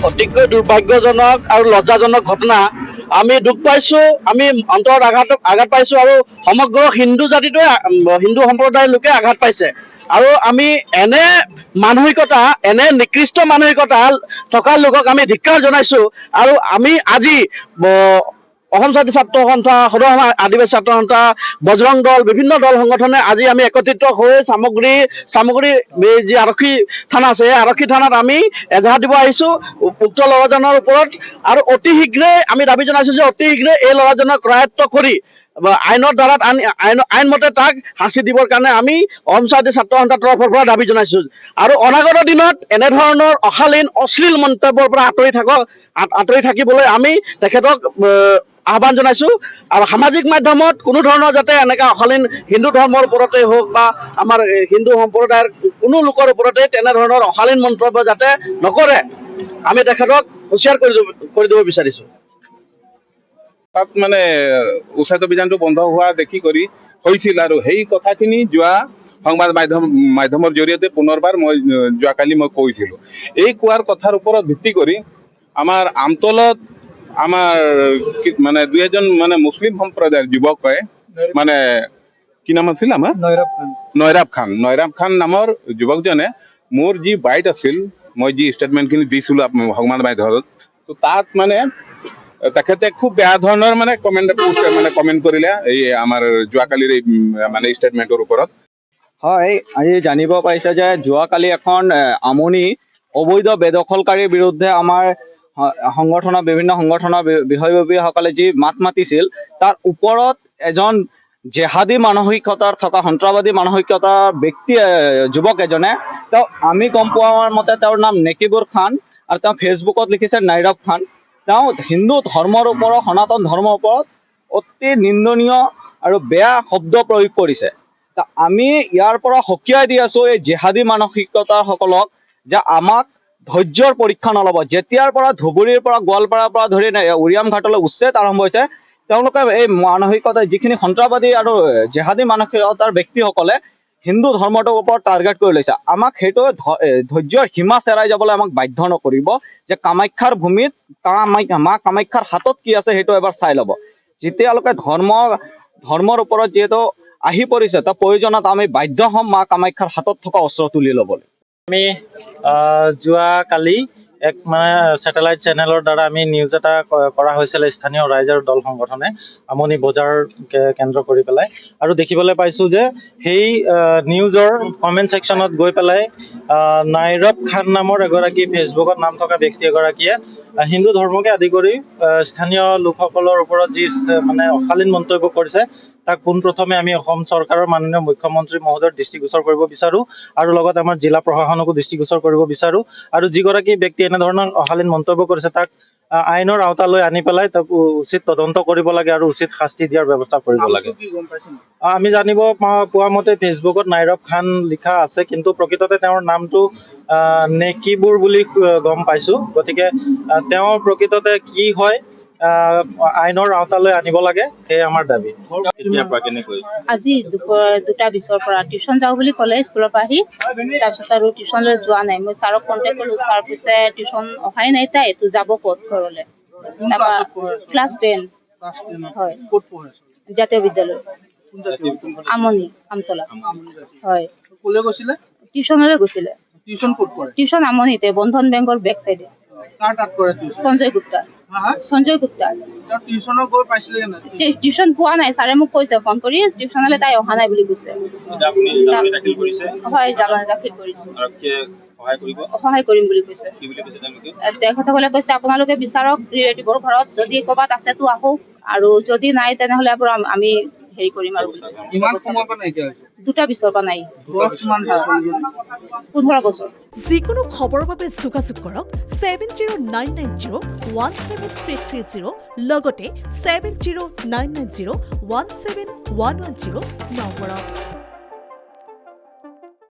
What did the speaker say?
অতিকৈ দুৰ্ভাগ্যজনক আৰু লজ্জাজনক ঘটনা। আমি দুখ পাইছোঁ, আমি অন্তৰত আঘাত পাইছোঁ আৰু সমগ্ৰ হিন্দু জাতিটোৱে হিন্দু সম্প্ৰদায়ৰ লোকে আঘাত পাইছে। আৰু আমি এনে মানসিকতা, এনে নিকৃষ্ট মানসিকতা থকা লোকক আমি ধিক্কাৰ জনাইছোঁ। আৰু আমি আজি অসম জাতীয় ছাত্ৰ সন্থা, সদৌ অসম আদিবাসী ছাত্ৰ সন্থা, বজৰং দল, বিভিন্ন দল সংগঠনে আজি আমি একত্ৰিত হৈ চামগুৰি যি আৰক্ষী থানা আছে, এই আৰক্ষী থানাত আমি এজাহাৰ দিব আহিছোঁ উক্ত ল'ৰাজনৰ ওপৰত। আৰু অতি শীঘ্ৰে আমি দাবী জনাইছোঁ যে অতি শীঘ্ৰে এই ল'ৰাজনক কৰায়ত্ব কৰি আইনৰ দ্বাৰাত আনি আইনমতে তাক শাস্তি দিবৰ কাৰণে আমি অসম জাতীয় ছাত্ৰ সন্থাৰ তৰফৰ পৰা দাবী জনাইছোঁ। আৰু অনাগত দিনত এনেধৰণৰ অশালীন অশ্লীল মন্তব্যৰ পৰা আঁতৰি থাকিবলৈ আমি তেখেতক আহ্বান জনাইছোঁ। আৰু সামাজিক মাধ্যমত কোনো ধৰণৰ যাতে এনেকুৱা অশালীন হিন্দু ধৰ্মৰ ওপৰতে হওক বা আমাৰ হিন্দু সম্প্ৰদায়ৰ কোনো লোকৰ ওপৰতে তেনেধৰণৰ অশালীন মন্তব্য যাতে নকৰে, আমি তেখেতক হুঁচিয়াৰ কৰি দিব বিচাৰিছোঁ। তাত মানে উচ্ছেদ অভিযানটো বন্ধ হোৱা দেখি কৰি হৈছিল আৰু সেই কথাখিনি যোৱা সংবাদ মাধ্যমৰ জৰিয়তে পুনৰবাৰ মই যোৱাকালি কৈছিলোঁ। এই কোৱাৰ কথাৰ ওপৰত ভিত্তি কৰি আমাৰ আমতলত আমাৰ মানে দুই এজন মানে মুছলিম সম্প্ৰদায়ৰ যুৱকে মানে কি নাম আছিল আমাৰ নয়ৰাব খান নামৰ যুৱকজনে মোৰ যি বাইট আছিল, মই যি ষ্টেটমেণ্টখিনি দিছিলোঁ সংবাদ মাধ্যমত, তো তাত মানে তেখেতে খুব বেয়া ধৰণৰ মানে কমেণ্ট কৰিলে এই আমাৰ যোৱাকালিৰ এই মানে ষ্টেটমেণ্টৰ ওপৰত। হয়, আজি জানিব পাৰিছে যে যোৱাকালি এখন আমনি অবৈধ বেদখলকাৰীৰ বিৰুদ্ধে আমাৰ বিভিন্ন সংগঠনৰ বিষয়ববীয়াসকলে যি মাত মাতিছিল, তাৰ ওপৰত এজন জেহাদী মানসিকতাৰ থকা সন্ত্ৰাসবাদী মানসিকতাৰ যুৱক এজনে, আমি গম পোৱাৰ মতে তেওঁৰ নাম নেকিবুৰ খান আৰু তেওঁ ফেচবুকত লিখিছে নাইৰব খান। তেওঁ হিন্দু ধৰ্মৰ ওপৰত, সনাতন ধৰ্মৰ ওপৰত অতি নিন্দনীয় আৰু বেয়া শব্দ প্ৰয়োগ কৰিছে। আমি ইয়াৰ পৰা সকীয়াই দি আছোঁ এই জেহাদী মানসিকতাৰ সকলক যে আমাক ধৈৰ্যৰ পৰীক্ষা নল'ব। যেতিয়াৰ পৰা ধুবুৰীৰ পৰা গোৱালপাৰাৰ পৰা ধৰি উৰিয়াম ঘাটলৈ উচ্ছেদ আৰম্ভ হৈছে, তেওঁলোকে এই মানসিকতা যিখিনি সন্ত্ৰাসবাদী আৰু জেহাদী মানসিকতাৰ ব্যক্তিসকলে হিন্দু ধৰ্মটোৰ ওপৰত টাৰ্গেট কৰি লৈছে। আমাক সেইটো ধৈৰ্যৰ সীমা চেৰাই যাবলৈ আমাক বাধ্য নকৰিব যে কামাখ্যাৰ ভূমিত মা কামাখ্যাৰ হাতত কি আছে সেইটো এবাৰ চাই ল'ব। যেতিয়ালৈকে ধৰ্মৰ ওপৰত যিহেতু আহি পৰিছে, তাৰ প্ৰয়োজনত আমি বাধ্য হ'ম মা কামাখ্যাৰ হাতত থকা অস্ত্ৰ তুলি ল'বলৈ। আমি যোৱাকালি এক মানে ছেটেলাইট চেনেলৰ দ্বাৰা আমি নিউজ এটা কৰা হৈছিল স্থানীয় ৰাইজ আৰু দল সংগঠনে আমনি বজাৰ কেন্দ্ৰ কৰি পেলাই, আৰু দেখিবলৈ পাইছোঁ যে সেই নিউজৰ কমেণ্ট ছেকশ্যনত গৈ পেলাই নাইৰব খান নামৰ এগৰাকী ফেচবুকত নাম থকা ব্যক্তি এগৰাকীয়ে হিন্দু ধৰ্মকে আদি কৰি স্থানীয় লোকসকলৰ ওপৰত যি মানে অশালীন মন্তব্য কৰিছে, তাক পোনপ্ৰথমে আমি অসম চৰকাৰৰ মাননীয় মুখ্যমন্ত্ৰী মহোদয়ৰ দৃষ্টিগোচৰ কৰিব বিচাৰোঁ আৰু লগতে আমাৰ জিলা প্ৰশাসনকো দৃষ্টিগোচৰ কৰিব বিচাৰোঁ। আৰু যিগৰাকী ব্যক্তি এনেধৰণৰ অশালীন মন্তব্য কৰিছে তাক আইনৰ আওতালৈ আনি পেলাই তাক উচিত তদন্ত কৰিব লাগে আৰু উচিত শাস্তি দিয়াৰ ব্যৱস্থা কৰিব লাগে। আমি জানিব পোৱা মতে ফেচবুকত নাইৰব খান লিখা আছে, কিন্তু প্ৰকৃততে তেওঁৰ নামটো নেকিবুৰ বুলি গম পাইছোঁ। গতিকে তেওঁৰ প্ৰকৃততে কি হয় আইনৰ আওতালৈ আনিব লাগে, সেয়ে আমাৰ দাবী। আজি দুপৰ 2:20 পৰা টিউশ্যন যাওঁ বুলি ক'লে স্কুলৰ পৰা আহি, তাৰপিছত আৰু টিউশ্যনলৈ যোৱা নাই। মই ছাৰক কণ্টেক্ট কৰিলোঁ, ছাৰ পিছে টিউশ্যন অহাই নাই, তাই এইটো যাব ক'ত ঘৰলৈ। তাৰপৰা ক্লাছ 10 হয়, জাতীয় বিদ্যালয় আমতলা হয়। টিউশ্যনলৈ গৈছিলে। টিউশ্যন আমনিতে, বন্ধন বেংকৰ বেক চাইডে। সঞ্জয় গুপ্তা। টিউশ্যন পোৱা নাই, ছাৰে মোক কৈছে ফোন কৰি টিউশ্যনলৈ তাই অহা নাই বুলি কৈছে। হয়, দাখিল কৰিছোঁ, সহায় কৰিম বুলি কৈছে। তেখেতসকলে কৈছে আপোনালোকে বিচাৰক ৰিলেটিভৰ ঘৰত, যদি ক'ৰবাত আছেতো আহক, আৰু যদি নাই তেনেহ'লে আমি হেৰি কৰিম আৰু 2:20 পৰা নাই। 15 বছৰ। যিকোনো খবৰৰ বাবে যোগাযোগ কৰক 7099017330 লগতে 7099017110 নম্বৰত।